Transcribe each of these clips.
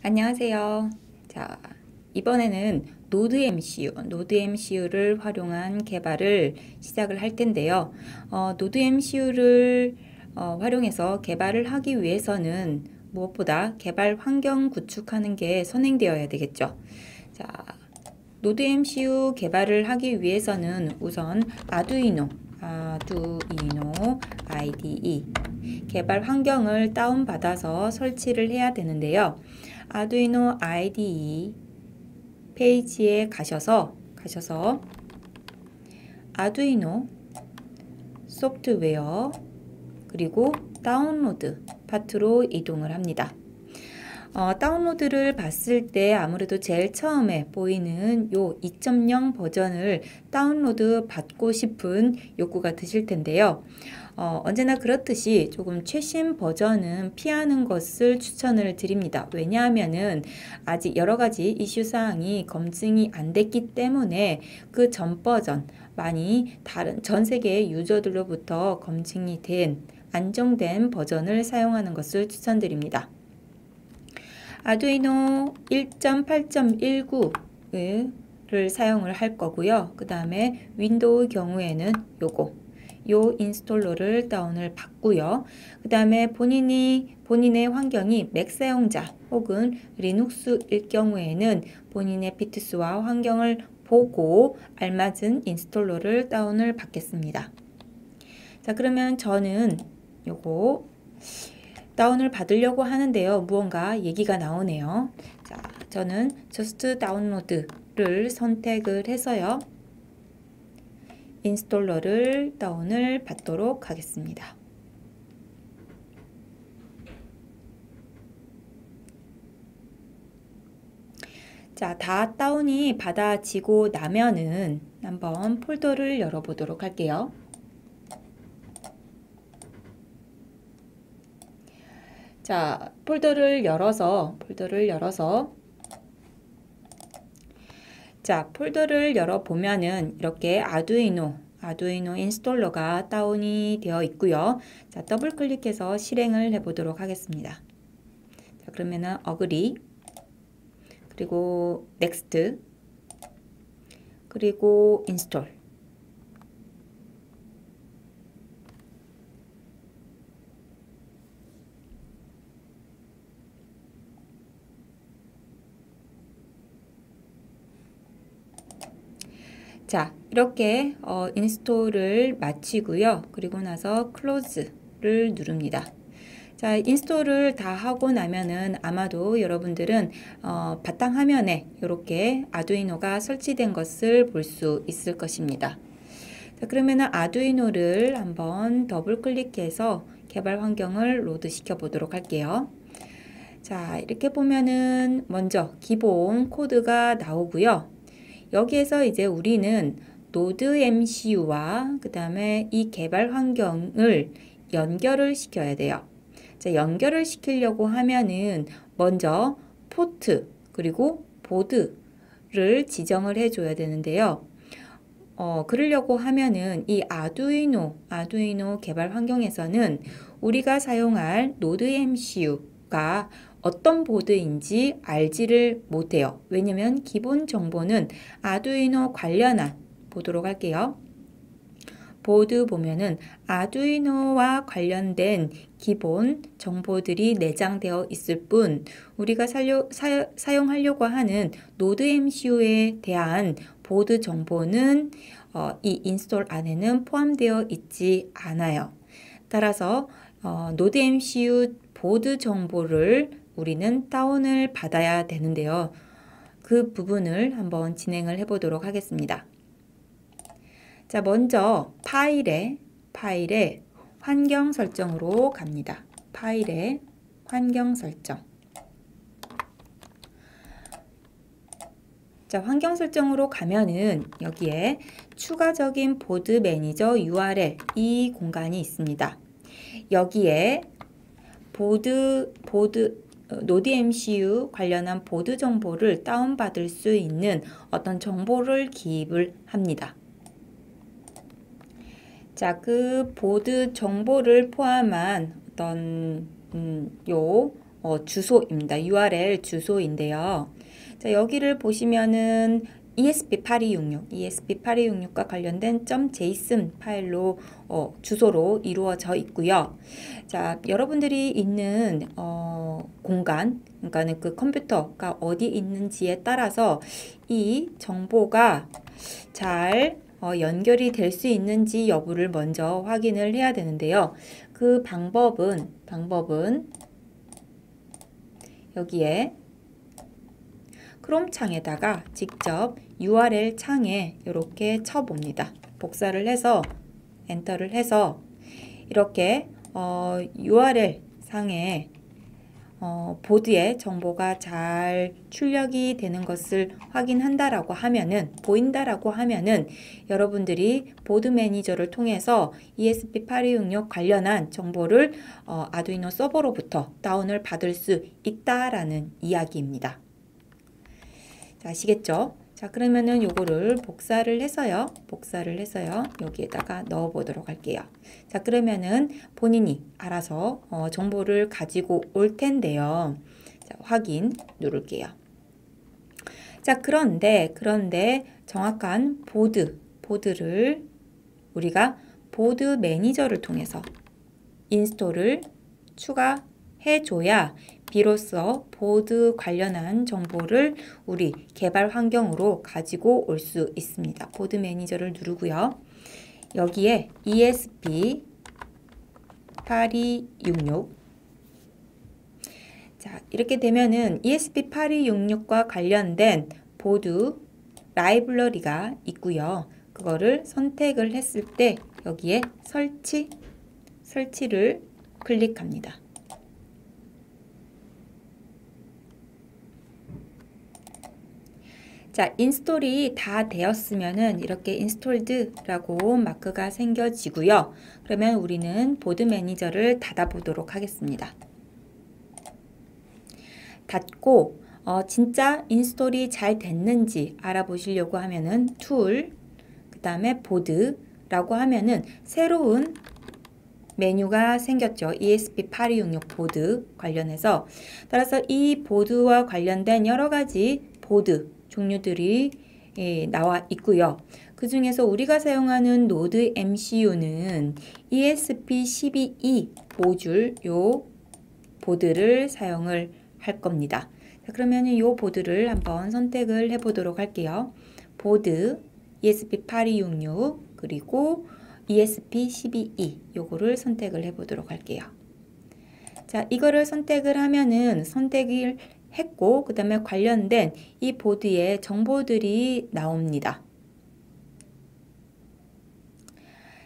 안녕하세요. 자, 이번에는 노드 MCU를 활용한 개발을 시작을 할 텐데요. 노드 MCU를 활용해서 개발을 하기 위해서는 무엇보다 개발 환경 구축하는 게 선행되어야 되겠죠. 자, 노드 MCU 개발을 하기 위해서는 우선 아두이노 IDE 개발 환경을 다운받아서 설치를 해야 되는데요. 아두이노 IDE 페이지에 가셔서 아두이노 소프트웨어 그리고 다운로드 파트로 이동을 합니다. 다운로드를 봤을 때 아무래도 제일 처음에 보이는 요 2.0 버전을 다운로드 받고 싶은 욕구가 드실 텐데요. 언제나 그렇듯이 조금 최신 버전은 피하는 것을 추천을 드립니다. 왜냐하면은 아직 여러 가지 이슈 사항이 검증이 안 됐기 때문에 그 전 버전 많이 다른 전 세계 유저들로부터 검증이 된 안정된 버전을 사용하는 것을 추천드립니다. 아두이노 1.8.19를 사용을 할 거고요. 그 다음에 윈도우 경우에는 요 인스톨러를 다운을 받고요. 그 다음에 본인의 환경이 맥 사용자 혹은 리눅스일 경우에는 본인의 피트수와 환경을 보고 알맞은 인스톨러를 다운을 받겠습니다. 자, 그러면 저는 요거 다운을 받으려고 하는데요. 무언가 얘기가 나오네요. 자, 저는 Just Download를 선택을 해서요. 인스톨러를 다운을 받도록 하겠습니다. 자, 다 다운이 받아지고 나면은 한번 폴더를 열어보도록 할게요. 자, 폴더를 열어서 자, 폴더를 열어보면은 이렇게 아두이노 인스톨러가 다운이 되어 있고요. 자, 더블 클릭해서 실행을 해보도록 하겠습니다. 자, 그러면은 어그리 그리고 넥스트 그리고 인스톨 자, 이렇게 인스톨을 마치고요. 그리고 나서 클로즈를 누릅니다. 자, 인스톨을 다 하고 나면은 아마도 여러분들은 바탕화면에 이렇게 아두이노가 설치된 것을 볼 수 있을 것입니다. 자, 그러면은 아두이노를 한번 더블 클릭해서 개발 환경을 로드 시켜 보도록 할게요. 자, 이렇게 보면은 먼저 기본 코드가 나오고요. 여기에서 이제 우리는 노드 MCU와 그 다음에 이 개발 환경을 연결을 시켜야 돼요. 자, 연결을 시키려고 하면은 먼저 포트 그리고 보드를 지정을 해줘야 되는데요. 그러려고 하면은 이 아두이노 개발 환경에서는 우리가 사용할 노드 MCU가 어떤 보드인지 알지를 못해요. 왜냐면 기본 정보는 아두이노 관련한 보도록 할게요. 보드 보면은 아두이노와 관련된 기본 정보들이 내장되어 있을 뿐 우리가 사용하려고 하는 노드 MCU에 대한 보드 정보는 이 인스톨 안에는 포함되어 있지 않아요. 따라서 노드 MCU 보드 정보를 우리는 다운을 받아야 되는데요. 그 부분을 한번 진행을 해보도록 하겠습니다. 자, 먼저 파일에 환경 설정으로 갑니다. 파일에 환경 설정. 자, 환경 설정으로 가면은 여기에 추가적인 보드 매니저 URL 이 공간이 있습니다. 여기에 노드 MCU 관련한 보드 정보를 다운받을 수 있는 어떤 정보를 기입을 합니다. 자, 그 보드 정보를 포함한 어떤 요 주소입니다. URL 주소인데요. 자, 여기를 보시면은 ESP8266과 관련된 .json 파일로 주소로 이루어져 있고요. 자, 여러분들이 있는 공간, 그러니까는 그 컴퓨터가 어디 있는지에 따라서 이 정보가 잘 연결이 될 수 있는지 여부를 먼저 확인을 해야 되는데요. 그 방법은 여기에 크롬 창에다가 직접 URL 창에 이렇게 쳐봅니다. 복사를 해서 엔터를 해서 이렇게 URL 상에 보드에 정보가 잘 출력이 되는 것을 확인한다라고 하면은, 보인다라고 하면은 여러분들이 보드 매니저를 통해서 ESP8266 관련한 정보를 아두이노 서버로부터 다운을 받을 수 있다라는 이야기입니다. 자, 아시겠죠? 자, 그러면은 요거를 복사를 해서요. 여기에다가 넣어 보도록 할게요. 자, 그러면은 본인이 알아서 정보를 가지고 올 텐데요. 자, 확인 누를게요. 자, 그런데 정확한 보드를 우리가 보드 매니저를 통해서 인스톨을 추가해 줘야 비로소 보드 관련한 정보를 우리 개발 환경으로 가지고 올 수 있습니다. 보드 매니저를 누르고요. 여기에 ESP8266. 자, 이렇게 되면은 ESP8266과 관련된 보드 라이브러리가 있고요. 그거를 선택을 했을 때 여기에 설치를 클릭합니다. 자, 인스톨이 다 되었으면은 이렇게 인스톨드라고 마크가 생겨지고요. 그러면 우리는 보드 매니저를 닫아 보도록 하겠습니다. 닫고 진짜 인스톨이 잘 됐는지 알아보시려고 하면은 툴, 그 다음에 보드라고 하면은 새로운 메뉴가 생겼죠. ESP8266 보드 관련해서. 따라서 이 보드와 관련된 여러 가지 보드 종류들이 나와 있고요. 그 중에서 우리가 사용하는 노드 MCU는 ESP12E 5줄 요 보드를 사용을 할 겁니다. 자, 그러면 이 보드를 한번 선택을 해 보도록 할게요. 보드 ESP8266 그리고 ESP12E 요거를 선택을 해 보도록 할게요. 자, 이거를 선택을 하면은 선택을 했고 그 다음에 관련된 이 보드의 정보들이 나옵니다.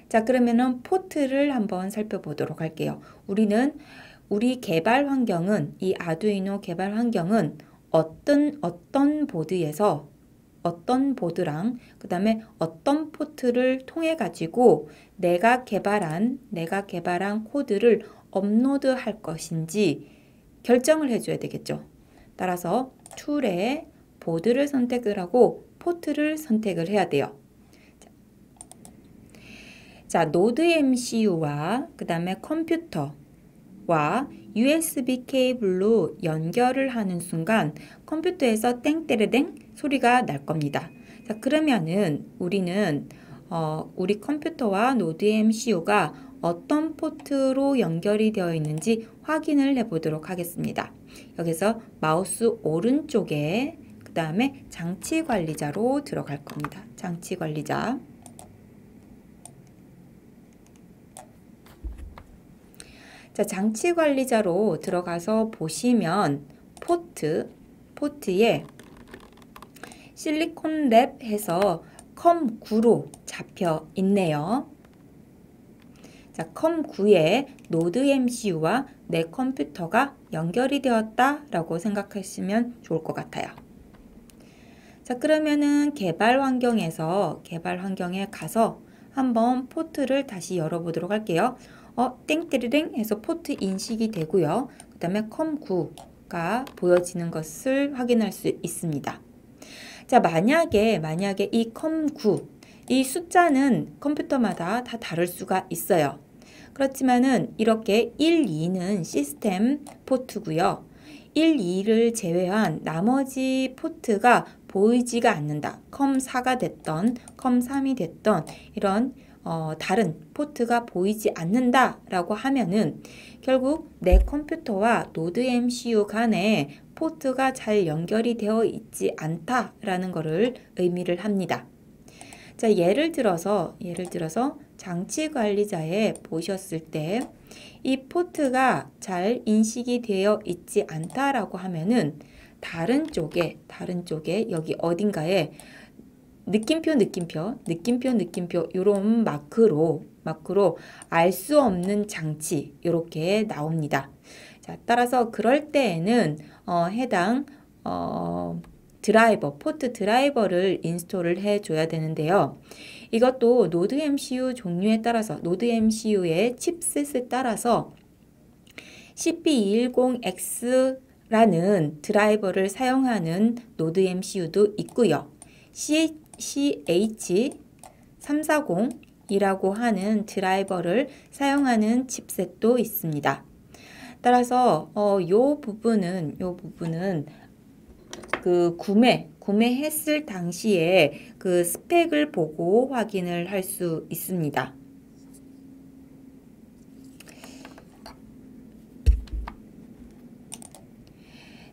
자, 그러면은 포트를 한번 살펴보도록 할게요. 우리 개발 환경은, 이 아두이노 개발 환경은 어떤 보드에서 어떤 보드랑 그 다음에 어떤 포트를 통해 가지고 내가 개발한 코드를 업로드 할 것인지 결정을 해줘야 되겠죠. 따라서 툴에 보드를 선택을 하고 포트를 선택을 해야 돼요. 자, 노드 MCU와 그 다음에 컴퓨터와 USB 케이블로 연결을 하는 순간 컴퓨터에서 땡때레땡 소리가 날 겁니다. 자, 그러면은 우리는 우리 컴퓨터와 노드 MCU가 어떤 포트로 연결이 되어 있는지 확인을 해 보도록 하겠습니다. 여기서 마우스 오른쪽에 그 다음에 장치 관리자로 들어갈 겁니다. 장치 관리자. 자, 장치 관리자로 들어가서 보시면 포트에 실리콘 랩 해서 컴9로 잡혀 있네요. 자, 컴9에 노드 MCU와 내 컴퓨터가 연결이 되었다라고 생각하시면 좋을 것 같아요. 자, 그러면은 개발 환경에 가서 한번 포트를 다시 열어보도록 할게요. 땡뜨리링 해서 포트 인식이 되고요. 그 다음에 컴9가 보여지는 것을 확인할 수 있습니다. 자, 만약에 이 컴9, 이 숫자는 컴퓨터마다 다 다를 수가 있어요. 그렇지만은 이렇게 1, 2는 시스템 포트고요. 1, 2를 제외한 나머지 포트가 보이지가 않는다. 컴4가 됐던 컴3이 됐던 이런 다른 포트가 보이지 않는다 라고 하면은 결국 내 컴퓨터와 노드 MCU 간에 포트가 잘 연결이 되어 있지 않다라는 것을 의미를 합니다. 자, 예를 들어서 장치 관리자에 보셨을 때 이 포트가 잘 인식이 되어 있지 않다라고 하면은 다른 쪽에 여기 어딘가에 느낌표 이런 마크로 알 수 없는 장치 이렇게 나옵니다. 자, 따라서 그럴 때에는 해당 포트 드라이버를 인스톨을 해줘야 되는데요. 이것도 노드 MCU 종류에 따라서 노드 MCU의 칩셋에 따라서 CP210X라는 드라이버를 사용하는 노드 MCU도 있고요. CH340이라고 하는 드라이버를 사용하는 칩셋도 있습니다. 따라서 요 부분은 그 구매했을 당시에 그 스펙을 보고 확인을 할 수 있습니다.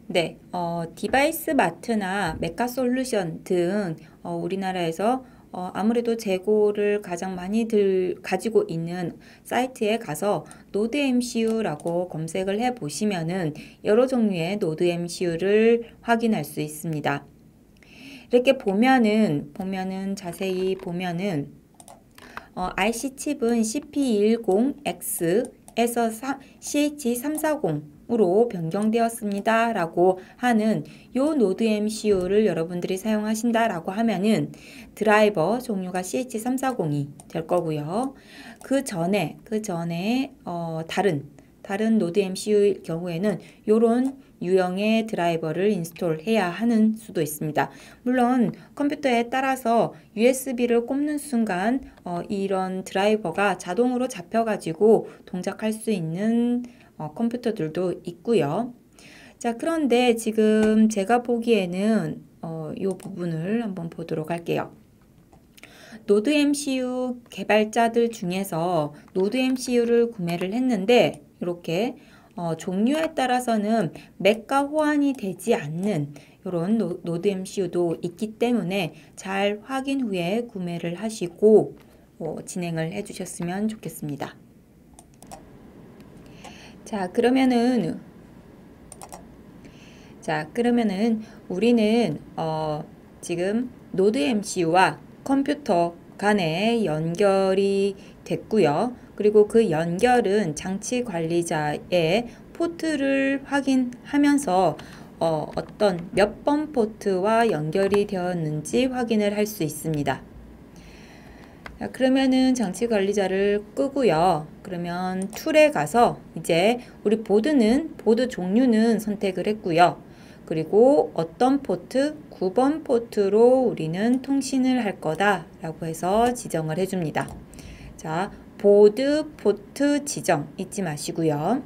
네, 디바이스 마트나 메카솔루션 등 우리나라에서 아무래도 재고를 가장 많이 가지고 있는 사이트에 가서 노드 MCU라고 검색을 해 보시면은 여러 종류의 노드 MCU를 확인할 수 있습니다. 이렇게 보면은 자세히 보면은 IC 칩은 CP210X에서 CH340으로 변경되었습니다 라고 하는 요 노드 MCU를 여러분들이 사용하신다 라고 하면은 드라이버 종류가 CH340이 될 거고요. 그 전에 다른 노드 MCU일 경우에는 요런 유형의 드라이버를 인스톨해야 하는 수도 있습니다. 물론 컴퓨터에 따라서 USB를 꼽는 순간 이런 드라이버가 자동으로 잡혀가지고 동작할 수 있는 컴퓨터들도 있고요. 자, 그런데 지금 제가 보기에는 이 부분을 한번 보도록 할게요. 노드 MCU 개발자들 중에서 노드 MCU를 구매를 했는데 이렇게 종류에 따라서는 맥과 호환이 되지 않는 이런 노드 MCU도 있기 때문에 잘 확인 후에 구매를 하시고 진행을 해주셨으면 좋겠습니다. 자, 그러면은 우리는 지금 노드 MCU와 컴퓨터 간에 연결이 됐고요. 그리고 그 연결은 장치 관리자의 포트를 확인하면서 어떤 몇 번 포트와 연결이 되었는지 확인을 할 수 있습니다. 자, 그러면은 장치 관리자를 끄고요. 그러면 툴에 가서 이제 우리 보드 종류는 선택을 했고요. 그리고 어떤 포트, 9번 포트로 우리는 통신을 할 거다 라고 해서 지정을 해줍니다. 자, 보드 포트 지정 잊지 마시고요.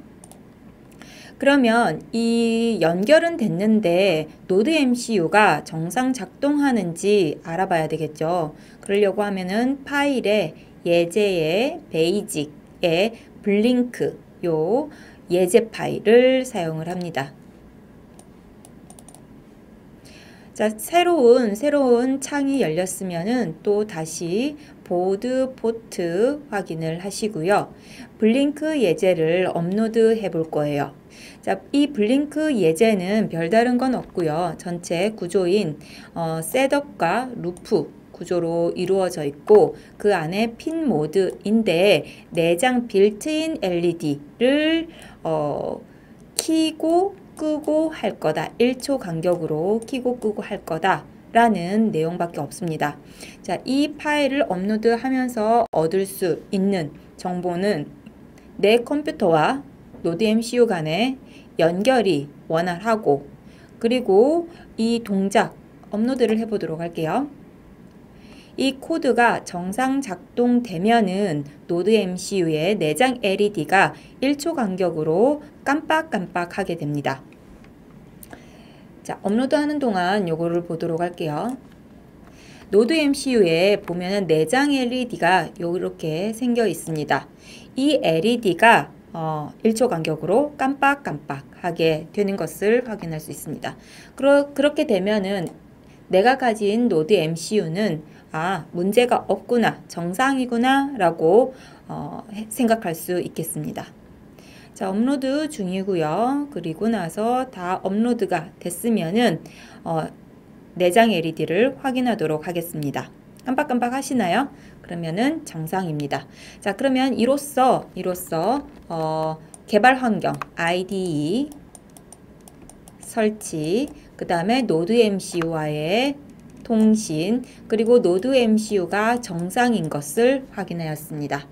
그러면 이 연결은 됐는데 노드 MCU가 정상 작동하는지 알아봐야 되겠죠. 그러려고 하면은 파일에 예제의 베이직의 블링크 요 예제 파일을 사용을 합니다. 자, 새로운 창이 열렸으면은 또 다시 보드 포트 확인을 하시고요. 블링크 예제를 업로드 해 볼 거예요. 자, 이 블링크 예제는 별다른 건 없고요. 전체 구조인 셋업과 루프 구조로 이루어져 있고 그 안에 핀 모드인데 내장 빌트인 LED를 키고 끄고 할 거다. 1초 간격으로 키고 끄고 할 거다. 라는 내용밖에 없습니다. 자, 이 파일을 업로드하면서 얻을 수 있는 정보는 내 컴퓨터와 노드 MCU 간에 연결이 원활하고 그리고 이 동작 업로드를 해보도록 할게요. 이 코드가 정상 작동되면은 노드 MCU의 내장 LED가 1초 간격으로 깜빡깜빡하게 됩니다. 자, 업로드하는 동안 요거를 보도록 할게요. 노드 MCU에 보면은 내장 LED가 이렇게 생겨 있습니다. 이 LED가 1초 간격으로 깜빡깜빡하게 되는 것을 확인할 수 있습니다. 그렇게 되면은 내가 가진 노드 MCU는 문제가 없구나, 정상이구나 라고 생각할 수 있겠습니다. 자, 업로드 중이고요. 그리고 나서 다 업로드가 됐으면은 내장 LED를 확인하도록 하겠습니다. 깜빡깜빡 하시나요? 그러면은 정상입니다. 자, 그러면 이로써 개발 환경 IDE 설치, 그 다음에 노드 MCU와의 통신, 그리고 노드 MCU가 정상인 것을 확인하였습니다.